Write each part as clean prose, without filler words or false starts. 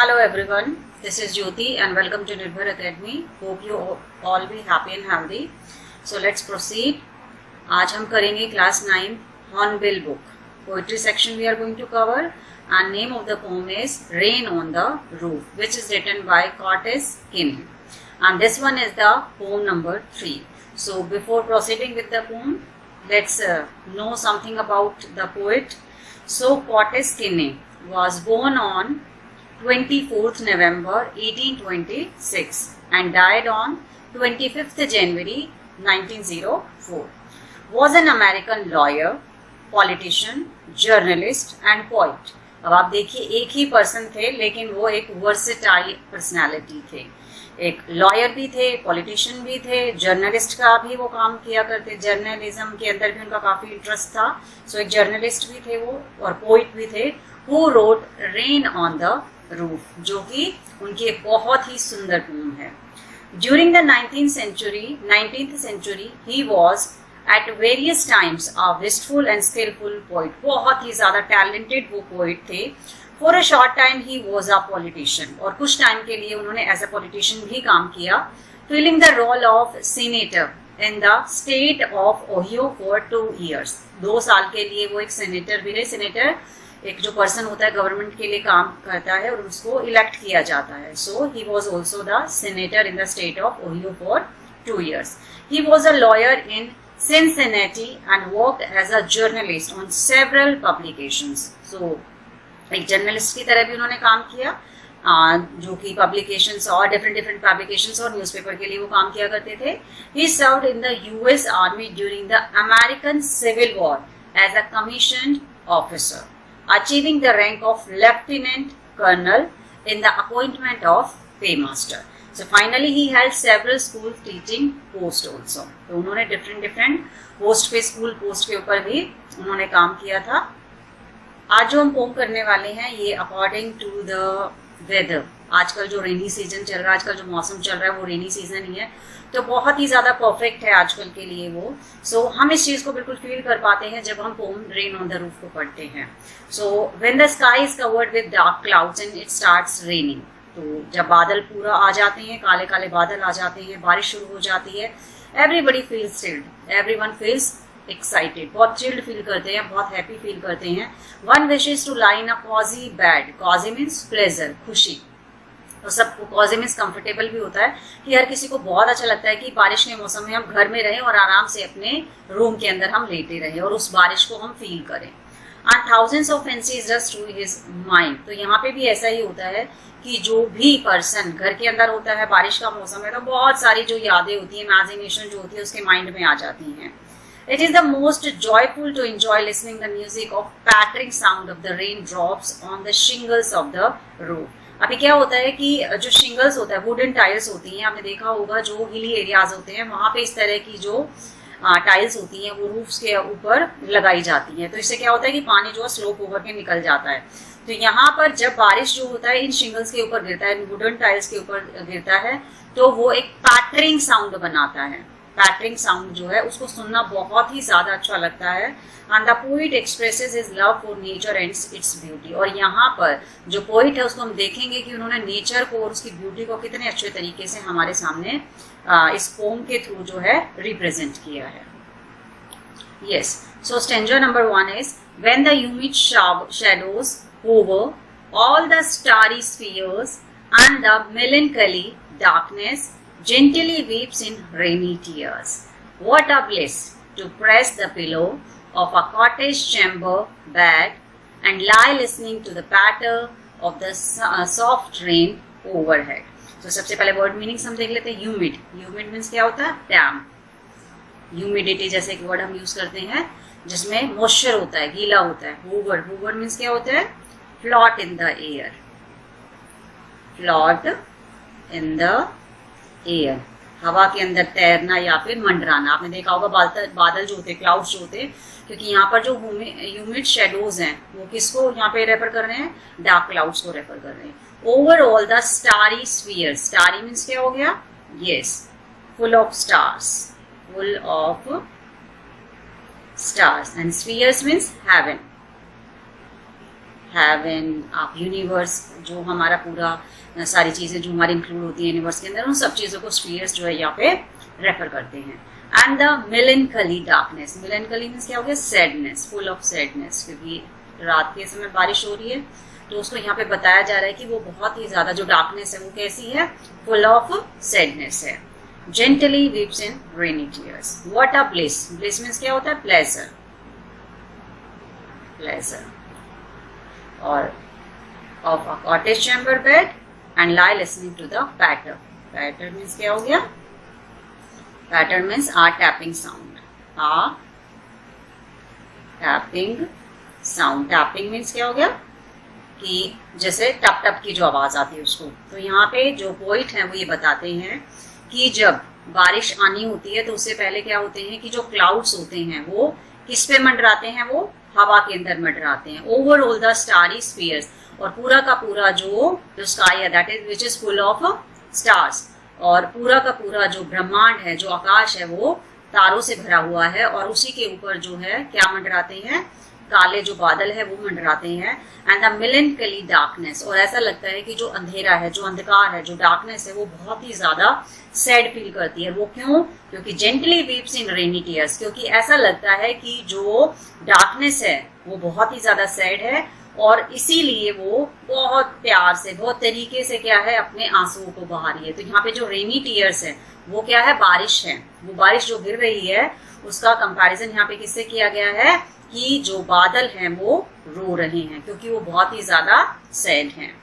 Hello everyone, this is Jyoti and welcome to Nirbhar Academy. Hope you all be happy and healthy. So let's proceed. आज हम करेंगे class 9 Hornbill book. Poetry section we are going to cover and name of the poem is Rain on the Roof, which is written by Curtis Kinney. And this one is the poem number 3. So before proceeding with the poem, let's know something about the poet. So Curtis Kinney was born on 24th November 1826 and died on 25th January 1904. Was an American lawyer, politician, journalist and poet. अब आप देखिए एक ही person थे लेकिन वो एक versatile personality थे. एक लॉयर भी थे, पॉलिटिशियन भी थे, जर्नलिस्ट का भी वो काम किया करते, जर्नलिज्म के अंदर भी उनका काफ़ी इंटरेस्ट था. सो एक जर्नलिस्ट भी थे वो और पोइट भी थे. Who wrote rain on the roof, जो कि उनकी एक बहुत ही सुंदर पोम है. During the 19th century he was at various times a wistful and skilful poet. बहुत ही ज्यादा टैलेंटेड वो पोइट थे. For a short time he was a politician और कुछ टाइम के लिए उन्होंने एज अ पॉलिटिशियन भी काम किया. Filling the role of senator in the state of Ohio for 2 years. 2 साल के लिए वो एक सीनेटर भी रहे. सीनेटर एक जो पर्सन होता है गवर्नमेंट के लिए काम करता है और उसको इलेक्ट किया जाता है. So he was also the senator in the state of Ohio for 2 years. He was a lawyer in Cincinnati and worked as a journalist on several publications. So एक जर्नलिस्ट की तरह भी उन्होंने काम किया जो कि पब्लिकेशंस और डिफरेंट पब्लिकेशंस और न्यूज़पेपर के लिए वो काम किया करते थे. He served in the US Army during the American Civil War as a commissioned officer, achieving the rank of lieutenant colonel in the appointment of paymaster. So finally he held several school teaching post also. तो उन्होंने different post पे school post के ऊपर भी उन्होंने काम किया था. आज जो हम पोम करने वाले हैं ये अकॉर्डिंग टू द वेदर. आजकल जो रेनी सीजन चल रहा है, आजकल जो मौसम चल रहा है वो रेनी सीजन ही है, तो बहुत ही ज़्यादा परफेक्ट है आजकल के लिए वो. सो हम इस चीज़ को बिल्कुल फील कर पाते हैं जब हम poem rain on the roof को पढ़ते हैं. So when the sky is covered with dark clouds and it starts raining, तो जब बादल पूरा आ जाते हैं, काले काले बादल आ जाते हैं, बारिश शुरू हो जाती है, everybody feels chilled, everyone feels excited. बहुत चिल्ड फील करते हैं, बहुत हैप्पी फील करते हैं. One wishes to lie in a cosy bed. Cosy means pleasure, खुशी. और सबको कॉजी मीन्स कंफर्टेबल भी होता है कि हर किसी को बहुत अच्छा लगता है कि बारिश के मौसम में हम घर में रहें और आराम से अपने रूम के अंदर हम लेटे रहें और उस बारिश को हम फील करें. And thousands of fancies just through his mind. तो यहाँ पे भी ऐसा ही होता है कि जो भी पर्सन घर के अंदर होता है, बारिश का मौसम है, तो बहुत सारी जो यादें होती है, इमेजिनेशन जो होती है उसके माइंड में आ जाती हैं. It is the most joyful to enjoy listening the music of pattering sound of the rain drops on the shingles of the roof. अभी क्या होता है कि जो शिंगल्स होता है, वुडन टाइल्स होती हैं, आपने देखा होगा जो हिली एरियाज होते हैं वहाँ पे इस तरह की जो टाइल्स होती हैं वो रूफ्स के ऊपर लगाई जाती हैं. तो इससे क्या होता है कि पानी जो है स्लोप ओवर के निकल जाता है. तो यहाँ पर जब बारिश जो होता है इन शिंगल्स के ऊपर गिरता है, वुडन टाइल्स के ऊपर गिरता है, तो वो एक पैटरिंग साउंड बनाता है. पैटरिंग साउंड जो है उसको सुनना बहुत ही ज्यादा अच्छा लगता है. And the poet expresses his love for nature and its beauty. और यहाँ पर जो पोइट है उसको हम देखेंगे कि उन्होंने नेचर को और उसकी ब्यूटी को कितने अच्छे तरीके से हमारे सामने इस पोम के थ्रू जो है रिप्रेजेंट किया है. Yes, so stanza number 1 is when the humid shadows over all the starry spheres and the melancholy darkness gently weeps in rainy tears. What a bliss to press the pillow of a cottage chamber bed and lie listening to the patter of the soft rain overhead. तो सबसे पहले word meanings हम देख लेते हैं. Humid. Humid means क्या होता है? डैम्प. ह्यूमिडिटी जैसे एक वर्ड हम यूज करते हैं जिसमें मॉइस्चर होता है, गीला होता है. हूवर. हूवर मीन्स क्या होता है? Float in the air. Float in the air, हवा के अंदर तैरना या फिर मंडराना. आपने देखा होगा बादल जो होते हैं, क्लाउड्स जो होते हैं, क्योंकि यहाँ पर जो ह्यूमिड शेडोज हैं वो किसको यहाँ पे रेफर कर रहे हैं? डार्क क्लाउड्स को रेफर कर रहे हैं. Overall the starry sphere. Starry means क्या हो गया? Yes, full of stars. full of stars, and spheres means heaven. Heaven, आप यूनिवर्स, जो हमारा पूरा सारी चीज़ें जो हमारी इंक्लूड होती है यूनिवर्स के अंदर, उन सब चीज़ों को स्फीयर्स जो है यहाँ पे रेफर करते हैं। एंड द मेलनकली डार्कनेस, मेलनकली मीन्स क्या हो गया, सैडनेस, फुल ऑफ सैडनेस, क्योंकि रात के समय बारिश हो रही है तो उसको यहाँ पे बताया जा रहा है कि वो बहुत ही ज्यादा जो डार्कनेस है वो कैसी है, फुल ऑफ सैडनेस है। Gently weeps in rainy tears. What a bliss, bliss means क्या होता है, प्लेजर, प्लेजर। और of a cottage chamber bed and lie listening to the patter, patter means क्या हो गया, patter means a tapping sound, a tapping sound. Tapping means क्या हो गया कि जैसे टप टप की जो आवाज आती है उसको। तो यहाँ पे जो पोइट है वो ये बताते हैं कि जब बारिश आनी होती है तो उससे पहले क्या होते हैं कि जो क्लाउड्स होते हैं वो किस पे मंडराते हैं, वो हवा के अंदर मंडराते हैं। Over all the starry spheres, और पूरा का पूरा जो स्काई है that is which is full of stars, और पूरा का पूरा जो ब्रह्मांड है, जो आकाश है, वो तारों से भरा हुआ है। और उसी के ऊपर जो है क्या मंडराते हैं, काले जो बादल है वो मंडराते हैं। एंड द मेलनकली डार्कनेस, और ऐसा लगता है कि जो अंधेरा है, जो अंधकार है, जो डार्कनेस है, वो बहुत ही ज्यादा सैड फील करती है। वो क्यों, क्योंकि gently weeps in rainy tears, क्योंकि ऐसा लगता है कि जो डार्कनेस है वो बहुत ही ज्यादा सैड है, और इसीलिए वो बहुत प्यार से, बहुत तरीके से क्या है, अपने आंसुओं को बहा रही है। तो यहाँ पे जो रेनी टीयर्स है वो क्या है, बारिश है। वो बारिश जो गिर रही है उसका कंपैरिजन यहाँ पे किससे किया गया है कि जो बादल हैं वो रो रहे हैं, क्योंकि वो बहुत ही ज्यादा सैड हैं।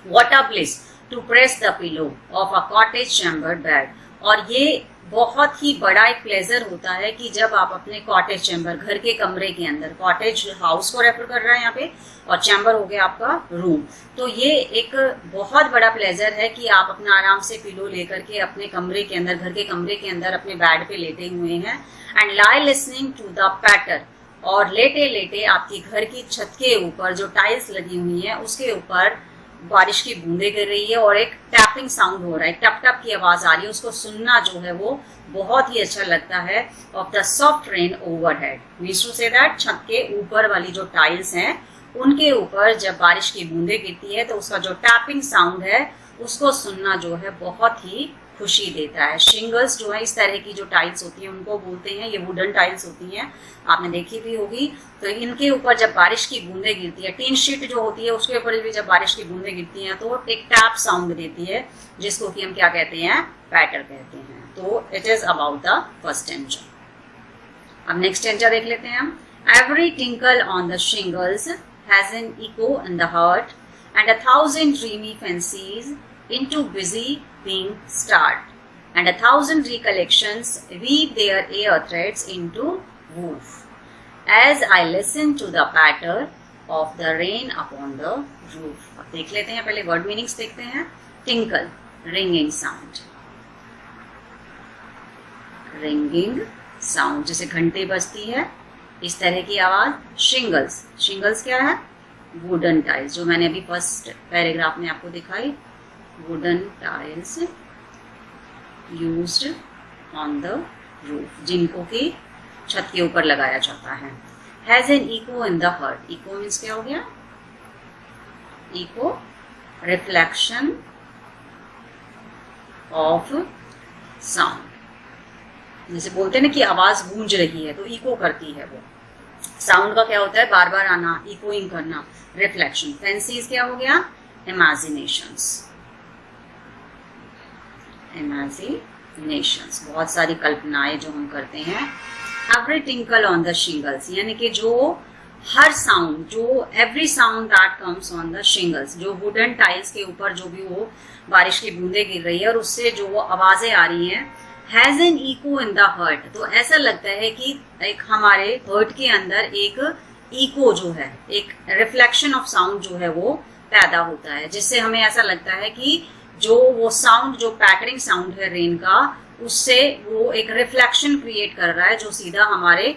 What a bliss to press the pillow of a cottage chamber bed, और ये बहुत ही बड़ा एक प्लेजर होता है कि जब आप अपने कॉटेज चैम्बर, घर के कमरे के अंदर, कॉटेज हाउस को रेफर कर रहा है यहाँ पे, और चैम्बर हो गया आपका रूम। तो ये एक बहुत बड़ा प्लेजर है कि आप अपना आराम से पिलो लेकर के अपने कमरे के अंदर, घर के कमरे के अंदर अपने बेड पे लेटे हुए हैं। And lie listening to the patter, और लेटे लेटे आपकी घर की छत के ऊपर जो टाइल्स लगी हुई है उसके ऊपर बारिश की बूंदें गिर रही है और एक टैपिंग साउंड हो रहा है, टप टप की आवाज आ रही है। उसको सुनना जो है वो बहुत ही अच्छा लगता है। Of the soft rain overhead means to say that छत के ऊपर वाली जो टाइल्स हैं उनके ऊपर जब बारिश की बूंदें गिरती है तो उसका जो टैपिंग साउंड है उसको सुनना जो है बहुत ही खुशी देता है। शिंगल्स जो है, इस तरह की जो टाइल्स होती हैं उनको बोलते हैं, ये वुडन टाइल्स होती हैं, आपने देखी भी होगी। तो इनके ऊपर जब बारिश की बूंदें गिरती है, टीन शीट जो होती है उसके ऊपर भी जब बारिश की बूंदें गिरती हैं तो एक टैप साउंड देती है, जिसको कि हम क्या कहते हैं, पैटर कहते हैं। तो it is about the first stanza. अब नेक्स्ट स्टेंजा देख लेते हैं हम। Every tinkle on the shingles has an echo in the heart and 1,000 dreamy fancies into busy being starred, and 1,000 recollections weave their air threads into woof, as I listen to the patter of the rain upon the roof. अब देख लेते हैं, पहले word meanings देखते हैं। Tinkle, ringing sound, ringing sound जैसे घंटे बजती है इस तरह की आवाज। शिंगल्स, शिंगल्स क्या है, वुडन टाइल्स, जो मैंने अभी फर्स्ट पैराग्राफ में आपको दिखाई, wooden tiles used on the roof, जिनको की छत के ऊपर लगाया जाता है। Has an echo in the heart, echo means क्या हो गया, echo reflection of sound, जैसे बोलते हैं ना कि आवाज गूंज रही है तो इको करती है। वो साउंड का क्या होता है, बार बार आना, इकोइंग करना। रिफ्लेक्शन, फैंसीज क्या हो गया, इमेजिनेशंस, इमेजिनेशंस बहुत सारी कल्पनाएं जो हम करते हैं। Every tinkle on the shingles, यानी कि जो हर साउंड, जो every sound that comes on the shingles, जो वुडन टाइल्स के ऊपर जो भी वो बारिश की बूंदें गिर रही है और उससे जो वो आवाजें आ रही हैं, has an echo in the heart, तो ऐसा लगता है कि एक हमारे हर्ट के अंदर एक इको जो है, एक रिफ्लेक्शन ऑफ साउंड जो है वो पैदा होता है, जिससे हमें ऐसा लगता है कि जो वो साउंड, जो पैटरिंग साउंड है रेन का, उससे वो एक रिफ्लेक्शन क्रिएट कर रहा है जो सीधा हमारे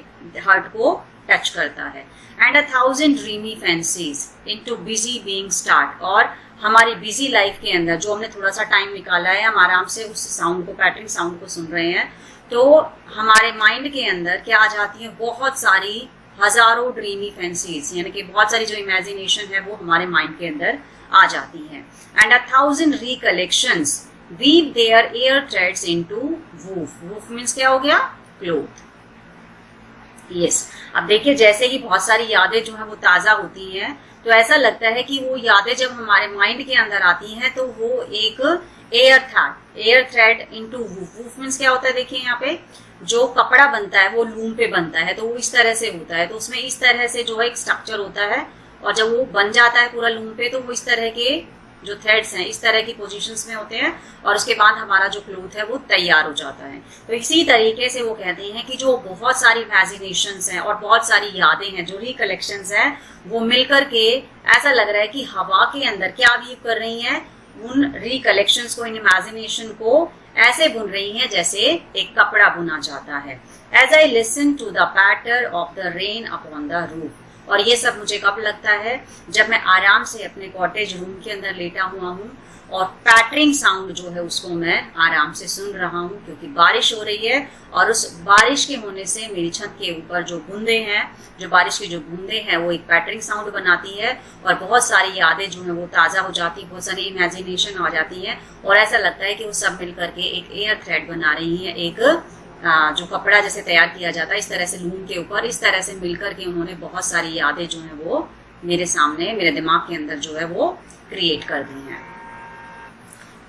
हार्ट को टच करता है। And 1,000 dreamy fancies into busy being start, और हमारी बिजी लाइफ के अंदर जो हमने थोड़ा सा टाइम निकाला है, हम आराम से उस साउंड को, पैटरिंग साउंड को सुन रहे हैं, तो हमारे माइंड के अंदर क्या आ जाती है, बहुत सारी हजारों ड्रीमी फैंसीज, यानी कि बहुत सारी जो इमेजिनेशन है वो हमारे माइंड के अंदर आ जाती है। And 1000 recollections weave their air threads into woof. Woof means क्या हो गया? क्लोथ। यस, अब देखिए जैसे ही बहुत सारी यादें जो है वो ताजा होती हैं, तो ऐसा लगता है कि वो यादें जब हमारे माइंड के अंदर आती हैं तो वो एक air thread into woof. Woof means क्या होता है? देखिए यहाँ पे जो कपड़ा बनता है वो लूम पे बनता है, तो वो इस तरह से होता है, तो उसमें इस तरह से जो है एक स्ट्रक्चर होता है, और जब वो बन जाता है पूरा लूम पे तो वो इस तरह के जो थ्रेड्स हैं इस तरह की पोजीशंस में होते हैं, और उसके बाद हमारा जो क्लोथ है वो तैयार हो जाता है। तो इसी तरीके से वो कहते हैं कि जो बहुत सारी इमेजिनेशंस हैं और बहुत सारी यादें हैं, जो रिकलेक्शंस हैं, वो मिलकर के ऐसा लग रहा है कि हवा के अंदर क्या वीव कर रही हैं, उन रिकलेक्शंस को, इन इमेजिनेशन को ऐसे बुन रही हैं जैसे एक कपड़ा बुना जाता है। As I listen to the patter of the rain upon the roof. और ये सब मुझे कब लगता है? जब मैं आराम से अपने कॉटेज रूम के अंदर लेटा हुआ हूँ और पैटरिंग साउंड जो है उसको मैं आराम से सुन रहा हूँ, क्योंकि बारिश हो रही है और उस बारिश के होने से मेरी छत के ऊपर जो बूंदे हैं, जो बारिश की जो बूंदे हैं, वो एक पैटरिंग साउंड बनाती है, और बहुत सारी यादें जो है वो ताज़ा हो जाती है, बहुत सारी इमेजिनेशन आ जाती है, और ऐसा लगता है कि वो सब मिल करके एक एयर थ्रेड बना रही है, एक जो कपड़ा जैसे तैयार किया जाता है इस तरह से लूम के ऊपर, इस तरह से मिलकर के उन्होंने बहुत सारी यादें जो है वो मेरे सामने, मेरे दिमाग के अंदर जो है वो क्रिएट कर दी हैं।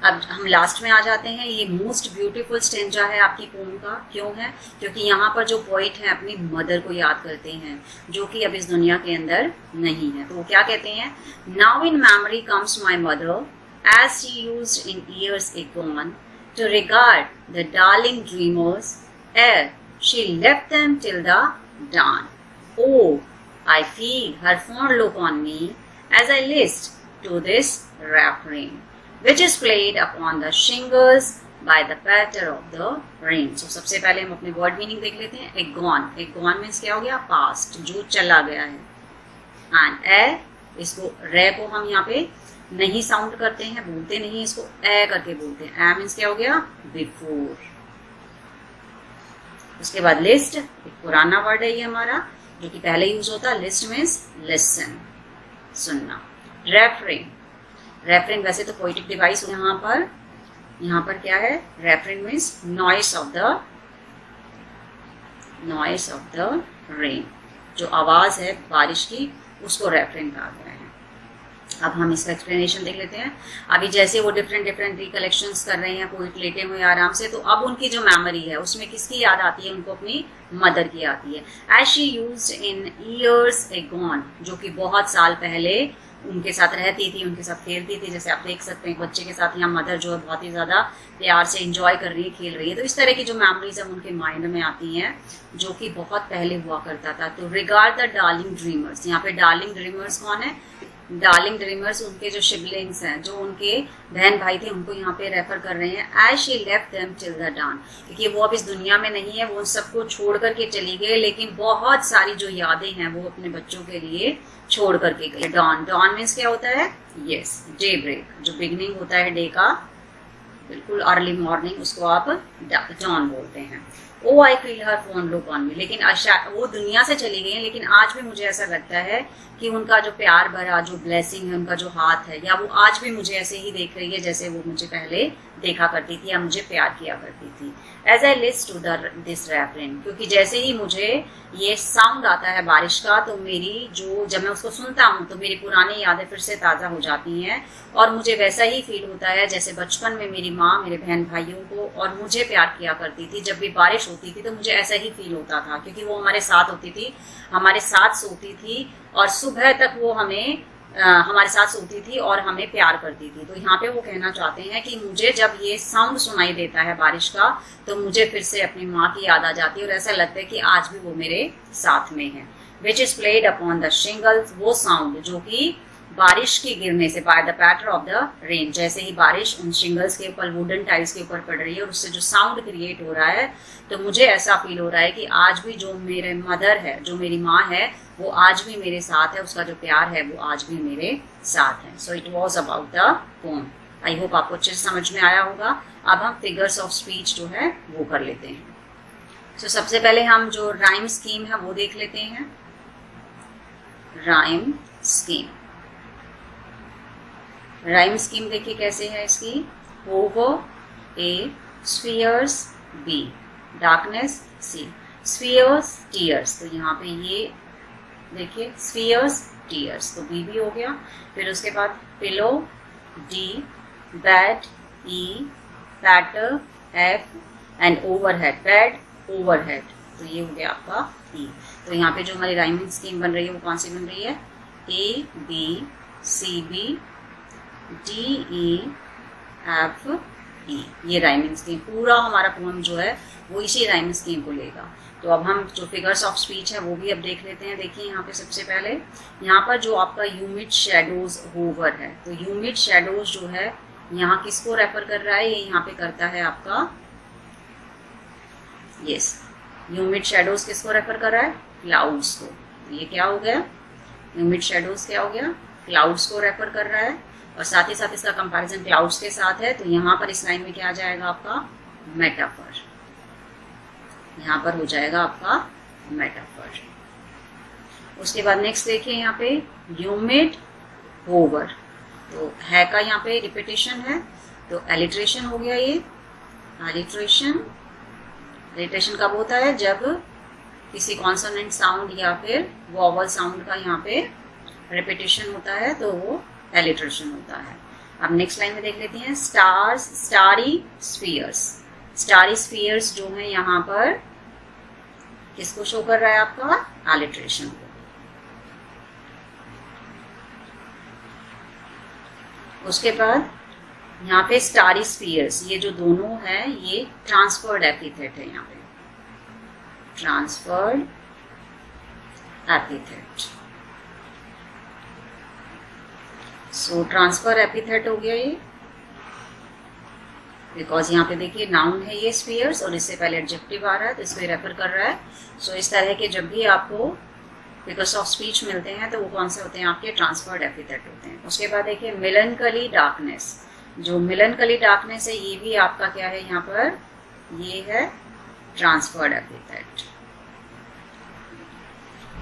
अब हम लास्ट में आ जाते हैं। ये मोस्ट ब्यूटीफुल स्टेंजा है आपकी पोम का। क्यों है? क्योंकि यहाँ पर जो पोइट है अपनी मदर को याद करते हैं, जो कि अब इस दुनिया के अंदर नहीं है। तो वो क्या कहते हैं? Now in memory comes my mother as she used in years agone to regard the darling dreamers ere she left them till the dawn. Oh, I feel her fond look on me as I list to this refrain, which is played upon the shingles by the patter of the rain. So सबसे पहले हम अपने word meaning देख लेते हैं। एक gone means क्या हो गया? पास्ट, जो चला गया है। एंड इसको रे को हम यहाँ पे नहीं साउंड करते हैं, बोलते नहीं, इसको ए करके बोलते हैं। ए मीन्स क्या हो गया? बिफोर। उसके बाद लिस्ट, एक पुराना वर्ड है ये हमारा, जो कि पहले यूज होता है। लिस्ट मीन्स लिसन, सुनना। रेफरेन वैसे तो पोएटिक डिवाइस यहाँ पर क्या है? Refrain means noise of the rain, जो आवाज है बारिश की उसको रेफरेन कहा गया है। अब हम इसका एक्सप्लेनेशन देख लेते हैं। अभी जैसे वो डिफरेंट रिकलेक्शंस कर रहे हैं पोइट लेटे हुए आराम से, तो अब उनकी जो मेमोरी है उसमें किसकी याद आती है? उनको अपनी मदर की आती है। As she used in years agone, जो कि बहुत साल पहले उनके साथ रहती थी, उनके साथ खेलती थी। जैसे आप देख सकते हैं बच्चे के साथ यहाँ मदर जो है बहुत ही ज्यादा प्यार से एंजॉय कर रही है, खेल रही है। तो इस तरह की जो मेमोरीज है उनके माइंड में आती हैं, जो कि बहुत पहले हुआ करता था। तो रिगार्ड द डार्लिंग ड्रीमर्स, यहाँ पे डार्लिंग ड्रीमर्स कौन है? डार्लिंग ड्रीमर्स उनके जो सिबलिंग्स हैं, जो उनके बहन भाई थे, उनको यहाँ पे रेफर कर रहे हैं। As she left them till the dawn, क्योंकि वो अब इस दुनिया में नहीं है, वो उन सबको छोड़ करके चली गई, लेकिन बहुत सारी जो यादें हैं वो अपने बच्चों के लिए छोड़ करके गई। डॉन मीन्स क्या होता है? यस, डे ब्रेक, जो बिगनिंग होता है डे का, बिल्कुल अर्ली मॉर्निंग, उसको आप डॉन बोलते हैं। Oh I feel her fond look on me, लेकिन वो दुनिया से चली गई हैं, लेकिन आज भी मुझे ऐसा लगता है कि उनका जो प्यार भरा जो ब्लेसिंग है, उनका जो हाथ है, या वो आज भी मुझे ऐसे ही देख रही है जैसे वो मुझे पहले देखा करती थी या मुझे प्यार किया करती थी। As I list to this refrain, क्योंकि जैसे ही मुझे ये साउंड आता है बारिश का, तो मेरी जो, जब मैं उसको सुनता हूँ तो मेरी पुरानी यादें फिर से ताज़ा हो जाती हैं, और मुझे वैसा ही फील होता है जैसे बचपन में मेरी माँ मेरे बहन भाइयों को और मुझे प्यार किया करती थी। जब भी बारिश होती थी तो मुझे ऐसा ही फील होता था, क्योंकि वो हमारे साथ होती थी, हमारे साथ सोती थी, और सुबह तक वो हमारे साथ सोती थी और हमें प्यार करती थी। तो यहाँ पे वो कहना चाहते हैं कि मुझे जब ये साउंड सुनाई देता है बारिश का, तो मुझे फिर से अपनी माँ की याद आ जाती है, और ऐसा लगता है कि आज भी वो मेरे साथ में है। Which is played upon the shingles, वो साउंड जो कि बारिश के गिरने से, by the patter of the rain, जैसे ही बारिश उन शिंगल्स के ऊपर, वुडन टाइल्स के ऊपर पड़ रही है और उससे जो साउंड क्रिएट हो रहा है, तो मुझे ऐसा फील हो रहा है कि आज भी जो मेरे मदर है, जो मेरी माँ है, वो आज भी मेरे साथ है, उसका जो प्यार है वो आज भी मेरे साथ है। सो it was about the pome. I hope आपको अच्छे से समझ में आया होगा। अब हम फिगर्स ऑफ स्पीच जो है वो कर लेते हैं। सो सबसे पहले हम जो राइम स्कीम है वो देख लेते हैं। Rhyme scheme. राइम स्कीम देखिए कैसे है इसकी, ओवर ए, स्फीयर्स बी, डार्कनेस सी, स्फीयर्स टीयर्स, तो यहाँ पे ये देखिए स्फीयर्स टीयर्स, तो बी भी हो गया। फिर उसके बाद pillow D, bed E, patter F and overhead, bed overhead, तो ये हो गया आपका ई। तो यहाँ पे जो हमारी राइमिंग स्कीम बन रही है वो कौन सी बन रही है, A B C B D E F E, ये राइमिंग स्कीम। पूरा हमारा पोएम जो है वो इसी राइमिंग स्कीम को लेगा। तो अब हम जो फिगर्स ऑफ स्पीच है वो भी अब देख लेते हैं। देखिए यहाँ पे सबसे पहले यहाँ पर जो आपका यूमिड शेडोज होवर है, तो यूमिड शेडोज जो है यहाँ किसको रेफर कर रहा है, ये यहाँ पे करता है आपका, यस, ह्यूमिड शेडोज किसको रेफर कर रहा है, क्लाउड्स को। ये क्या हो गया, ह्यूमिड शेडोज क्या हो गया, क्लाउड्स को रेफर कर रहा है, और साथ ही साथ इसका कंपैरिजन क्लाउड्स के साथ है। तो यहाँ पर इस लाइन में क्या आ जाएगा आपका, मेटाफर, यहाँ पर हो जाएगा आपका मेटाफर। उसके बाद नेक्स्ट देखिए यहाँ पे ह्यूमिड होवर, तो है का यहाँ पे रिपीटेशन है, तो एलिट्रेशन हो गया ये, एलिट्रेशन। एलिट्रेशन कब होता है, जब किसी कॉन्सोनेंट साउंड या फिर वॉवल साउंड का यहाँ पे रिपीटेशन होता है, तो वो एलिट्रेशन होता है। अब नेक्स्ट लाइन में देख लेते हैं, stars starry spheres. Starry spheres जो है यहाँ पर किसको शो कर रहा है, आपका एलिट्रेशन को। उसके बाद यहाँ पे स्टारी स्फीयर्स, ये जो दोनों है ये ट्रांसफर्ड एपिथेट है, यहाँ पे ट्रांसफर्ड एपिथेट। सो ट्रांसफर एपिथेट हो गया ये, बिकॉज यहाँ पे देखिए नाउन है ये स्फीयर्स और इससे पहले एडजेक्टिव आ रहा है, तो इसको रेफर कर रहा है। सो इस तरह के जब भी आपको फिगर्स ऑफ स्पीच मिलते हैं तो वो कौन से होते हैं, आपके ट्रांसफर्ड एपिथेट होते हैं। उसके बाद देखिए मेलनकली डार्कनेस, जो मेलनकली डार्कनेस है ये भी आपका क्या है, यहाँ पर ये है ट्रांसफर्ड एपिथेट,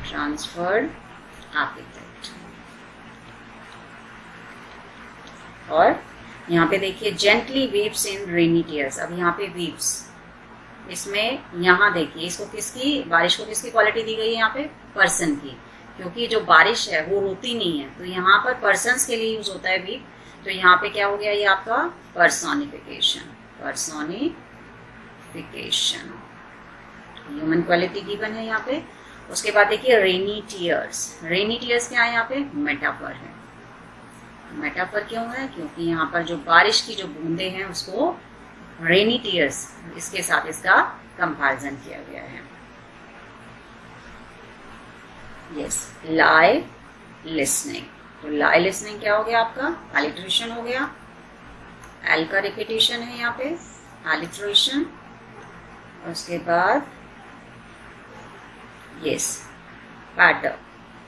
ट्रांसफर्ड एपिथेट। और यहाँ पे देखिए gently weeps in rainy tears. अब यहाँ पे वीप्स, इसमें यहाँ देखिए इसको किसकी, बारिश को किसकी क्वालिटी दी गई है, यहाँ पे पर्सन की, क्योंकि जो बारिश है वो रोती नहीं है, तो यहाँ पर पर्सन्स के लिए यूज होता है वीप। तो यहाँ पे क्या हो गया, ये आपका personification, personification, human quality given है यहाँ पे। उसके बाद देखिए रेनी टीयर्स, रेनी टीयर्स क्या है, यहाँ पे मेटाफर है। मेटाफर क्यों है, क्योंकि यहाँ पर जो बारिश की जो बूंदे हैं उसको रेनी टीयर्स, इसके साथ इसका कंपैरिजन किया गया है। यस, लाई लिसनिंग, तो लाई लिसनिंग क्या हो गया आपका, एलिट्रेशन हो गया, एल का रिपीटेशन है यहाँ पे, एलिट्रेशन। उसके बाद यस, पैटर,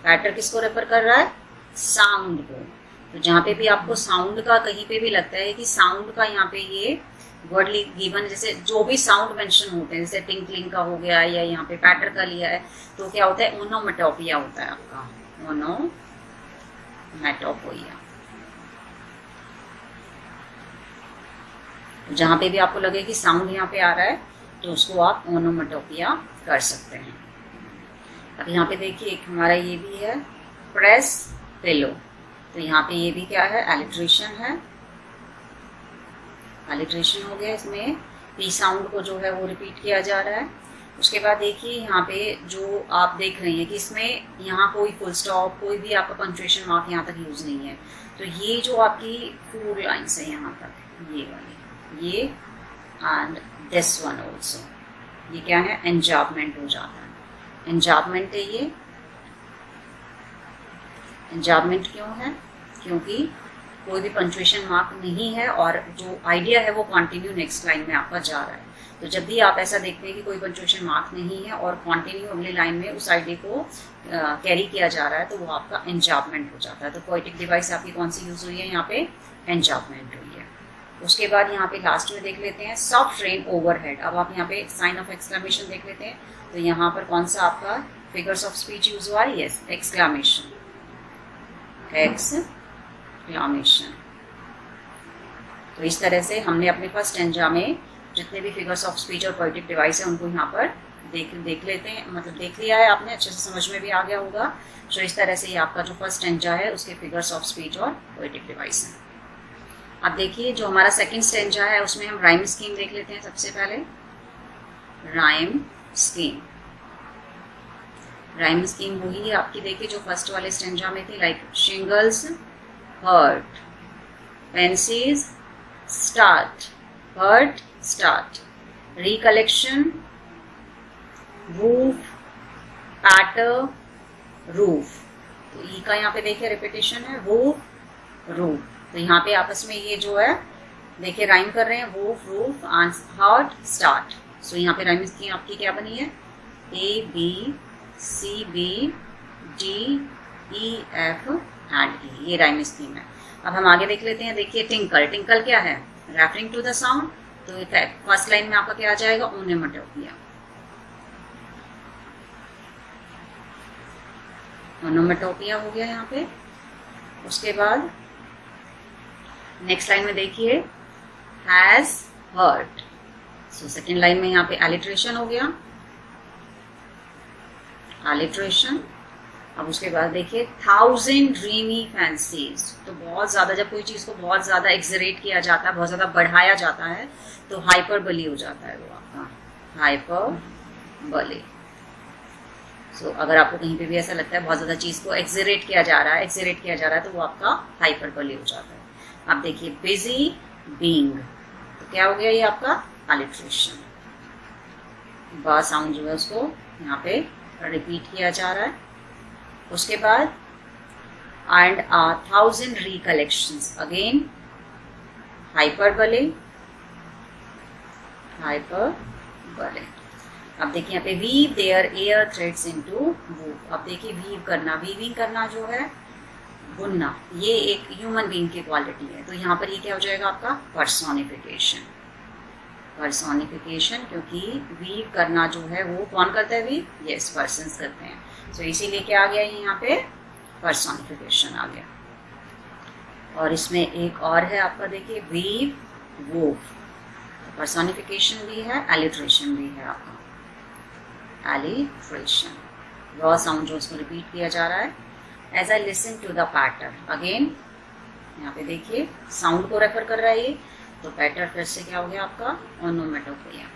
पैटर किसको रेफर कर रहा है, साउंड को। तो जहाँ पे भी आपको साउंड का कहीं पे भी लगता है कि साउंड का यहाँ पे ये वर्ड गिवन, जैसे जो भी साउंड मेंशन होते हैं, जैसे टिंकलिंग का हो गया या यहाँ पे पैटर का लिया है, तो क्या होता है, ओनोमेटोपिया होता है आपका, ओनोमेटोपोइया। जहाँ पे भी आपको लगे कि साउंड यहाँ पे आ रहा है तो उसको आप ओनोमेटोपिया कर सकते हैं। अब यहाँ पे देखिए एक हमारा ये भी है प्रेस पिलो, तो यहाँ पे ये भी क्या है, एलिट्रेशन है, एलिट्रेशन हो गया, इसमें पी साउंड को जो है वो रिपीट किया जा रहा है। उसके बाद देखिए यहाँ पे जो आप देख रहे हैं कि इसमें यहाँ कोई फुल स्टॉप, कोई भी आपका पंक्चुएशन मार्क यहाँ तक यूज नहीं है। तो ये जो आपकी 4 लाइन्स है यहाँ तक, ये वाली, ये एंड दिस वन ऑल्सो, ये क्या है, एंजार्पमेंट हो जाता है, एंजार्पमेंट है ये। एंजार्पमेंट क्यों है, क्योंकि कोई भी पंक्चुएशन मार्क नहीं है और जो आइडिया है वो कंटिन्यू नेक्स्ट लाइन में आपका जा रहा है। तो जब भी आप ऐसा देखते हैं कि कोई पंक्चुएशन मार्क नहीं है और कंटिन्यू अगली लाइन में उस आइडिया को कैरी किया जा रहा है, तो वो आपका एंजार्पमेंट हो जाता है। तो पोएटिक डिवाइस आपकी कौन सी यूज हुई है, यहाँ पे एंजार्पमेंट हुई है। उसके बाद यहाँ पे लास्ट में देख लेते हैं सॉफ्ट रेन ओवरहेड। अब आप यहाँ पे साइन ऑफ एक्सक्लेमेशन देख लेते हैं, तो यहाँ पर कौन सा आपका फिगर्स ऑफ स्पीच यूज हुआ है, यस, एक्सक्लेमेशन। एक्सक्लेमेशन। तो इस तरह से हमने अपने फर्स्ट स्टैंजा में जितने भी फिगर्स ऑफ स्पीच और पोएटिक डिवाइस है उनको यहाँ पर देख लेते हैं, मतलब देख लिया है आपने, अच्छे से समझ में भी आ गया होगा। तो इस तरह से ये आपका जो फर्स्ट स्टैंजा है उसके फिगर्स ऑफ स्पीच और पोएटिक डिवाइस हैं। अब देखिए जो हमारा सेकंड स्टैंजा है उसमें हम राइम स्कीम देख लेते हैं। सबसे पहले राइम स्कीम। राइम स्कीम वही आपकी देखिए जो फर्स्ट वाले स्टैंजा में थी, like shingles heart, pencils start, heart start, recollection roof, patter roof. तो ई का यहाँ पे देखिए रिपीटेशन है, रूफ रूफ। तो यहाँ पे आपस में ये जो है देखिए राइम कर रहे हैं, woof roof and heart start. So यहाँ पे राइम स्कीम आपकी क्या बनी है, A B C B D E F and E, ये राइम स्कीम है। अब हम आगे देख लेते हैं। देखिए टिंकल, टिंकल क्या है, रेफरिंग टू द साउंड। तो फर्स्ट लाइन में आपका क्या आ जाएगा, ओनोमेटोपिया। ओनोमेटोपिया हो गया यहाँ पे। उसके बाद नेक्स्ट लाइन में देखिए has heart. So second line में यहाँ पे एलिट्रेशन हो गया, एलिट्रेशन। अब उसके बाद देखिए 1000 ड्रीमी फैंसीज। तो बहुत ज़्यादा, जब कोई चीज़ को बहुत ज़्यादा एक्सरेट किया जाता है, बहुत ज़्यादा बढ़ाया जाता है तो हाइपरबली हो जाता है वो आपका, हाइपरबली। सो अगर आपको कहीं पे भी ऐसा लगता है बहुत ज़्यादा चीज़ को एक्सरेट किया जा रहा है, तो वो आपका हाइपरबली हो जाता है। अब देखिए बिजी बीइंग, तो क्या हो गया ये आपका एलिट्रेशन। बा साउंड जो है उसको यहाँ पे रिपीट किया जा रहा है। उसके बाद and 1000 recollections, again hyperbole, hyperbole. अब देखिए यहाँ पे weave their air threads into woof. अब देखिए वीव करना, वीविंग करना जो है, बुनना, ये एक ह्यूमन बीइंग की क्वालिटी है। तो यहाँ पर ये क्या हो जाएगा आपका, पर्सोनिफिकेशन। पर्सोनिफिकेशन, क्योंकि वीव करना जो है वो कौन करता है, वीव, यस, पर्सन्स करते हैं। तो इसीलिए क्या आ गया यहाँ पे, पर्सोनिफिकेशन आ गया। और इसमें एक और है आपका देखिए वीव वूव। पर्सोनिफिकेशन भी है, एलिट्रेशन भी है आपका, एलिट्रेशन। रॉ साउंड जो उसको रिपीट किया जा रहा है। As I listen to the patter, again यहाँ पे देखिए साउंड को रेफर कर रहा है ये, तो पैटर फिर से क्या हो गया आपका, ओनोमेटोपिया।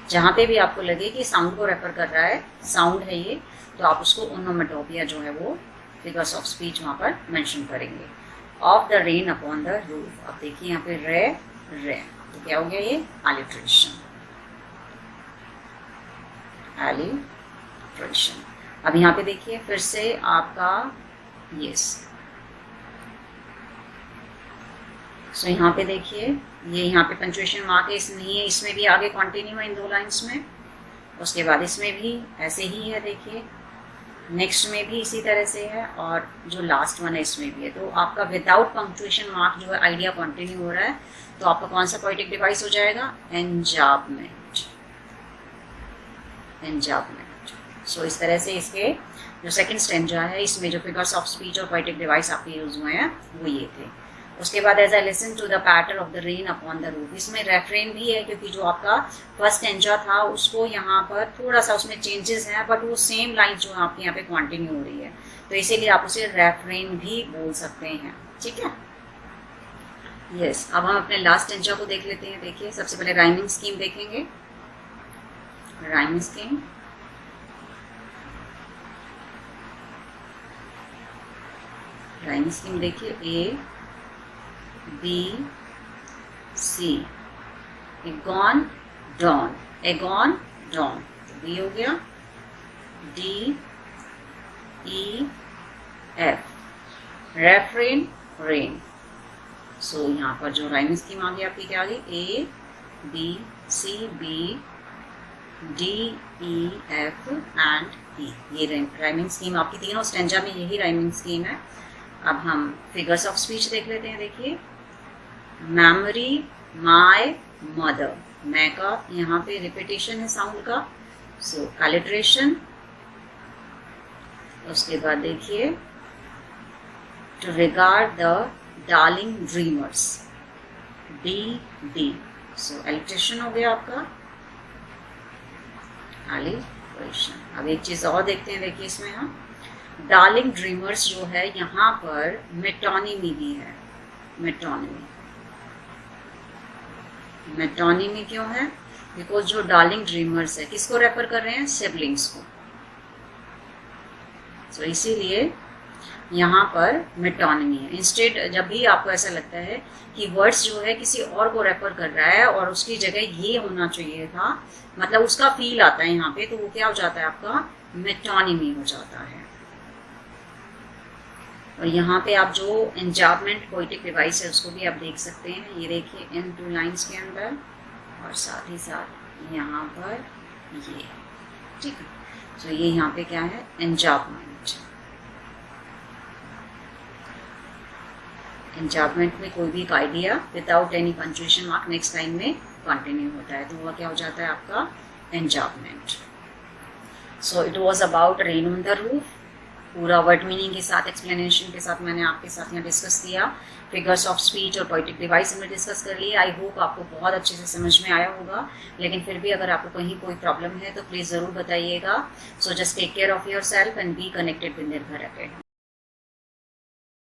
जहां पे भी आपको लगे कि साउंड को रेफर कर रहा है, साउंड है ये, तो आप उसको ओनोमेटोपिया जो है वो फिगर्स ऑफ स्पीच वहां पर मेंशन करेंगे। Of the rain upon the roof. अब देखिए यहाँ पे रे रे, तो क्या हो गया ये, एलिट्रेशन, एलिट्रेशन। अब यहाँ पे देखिए फिर से आपका यस। सो यहाँ पे देखिए ये यहाँ पे पंक्चुएशन मार्क है, नहीं है, इसमें भी आगे कंटिन्यू है इन दो लाइंस में। उसके बाद इसमें भी ऐसे ही है, देखिए नेक्स्ट में भी इसी तरह से है, और जो लास्ट वन है इसमें भी है। तो आपका विदाउट पंक्चुएशन मार्क जो है आइडिया कंटिन्यू हो रहा है, तो आपका कौन सा पोएटिक डिवाइस हो जाएगा, एंजाबमेंट, एंजाबमेंट। सो इस तरह से इसके जो सेकंड स्टेंजा है इसमें जो फिगर्स ऑफ स्पीच और पोएटिक डिवाइस आपके यूज हुए हैं वो ये थे। उसके बाद as I listen to the patter of the rain upon the roof, इसमें रेफरेन भी है, क्योंकि जो आपका फर्स्ट स्टेंजा था उसको यहाँ पर थोड़ा सा उसमें चेंजेस हैं, बट वो सेम लाइन जो है आपके यहाँ पे कंटिन्यू हो रही है, तो इसीलिए आप उसे रेफरेन भी बोल सकते हैं। ठीक है, यस। अब हम अपने लास्ट स्टेंजा को देख लेते हैं। देखिए सबसे पहले राइमिंग स्कीम देखेंगे। राइमिंग स्कीम, राइमिंग स्कीम देखिए, A B C, agone dawn, agone dawn, B हो गया, D E F, refrain rain. So यहाँ पर जो राइमिंग स्कीम आ गई आपकी क्या आ गई, A B C B D E F and E, ये राइमिंग स्कीम आपकी तीनों स्टेंजा में यही राइमिंग स्कीम है। अब हम फिगर्स ऑफ स्पीच देख लेते हैं। देखिए मेमोरी माय मदर, मैं का यहाँ पे रिपीटेशन है साउंड का, सो एलिट्रेशन, उसके बाद देखिए to regard the darling dreamers, D. So alliteration हो गया आपका एलिट्रेशन। अब एक चीज और देखते हैं, देखिए इसमें हम डार्लिंग ड्रीमर्स जो है यहाँ पर मेटोनिमी भी है। मेटोनिमी क्यों है? बिकॉज जो डार्लिंग ड्रीमर्स है किसको रेफर कर रहे हैं? सिबलिंग्स को। तो इसीलिए यहाँ पर मेटोनिमी है। इंस्टेड जब भी आपको ऐसा लगता है कि वर्ड्स जो है किसी और को रेफर कर रहा है और उसकी जगह ये होना चाहिए था, मतलब उसका फील आता है यहाँ पे, तो वो क्या हो जाता है? आपका मेटोनिमी हो जाता है। और यहाँ पे आप जो एंजार्बमेंट पोएटिक डिवाइस है उसको भी आप देख सकते हैं। ये देखिए इन 2 लाइन्स के अंदर, और साथ ही साथ यहाँ पर ये, ठीक है। तो ये यहाँ पे क्या है? एंजार्बमेंट। एंजार्बमेंट में कोई भी एक idea without any punctuation mark next line में कंटिन्यू होता है, तो वह क्या हो जाता है? आपका enjambment. So it was about rain on the roof. पूरा वर्ड मीनिंग के साथ, एक्सप्लेनेशन के साथ मैंने आपके साथ यहाँ डिस्कस किया। फिगर्स ऑफ स्पीच और पोएटिक डिवाइस हमने डिस्कस कर लिए। आई होप आपको बहुत अच्छे से समझ में आया होगा, लेकिन फिर भी अगर आपको कहीं कोई प्रॉब्लम है तो प्लीज़ ज़रूर बताइएगा। So just take care of your self and be connected with Nirbhar academy.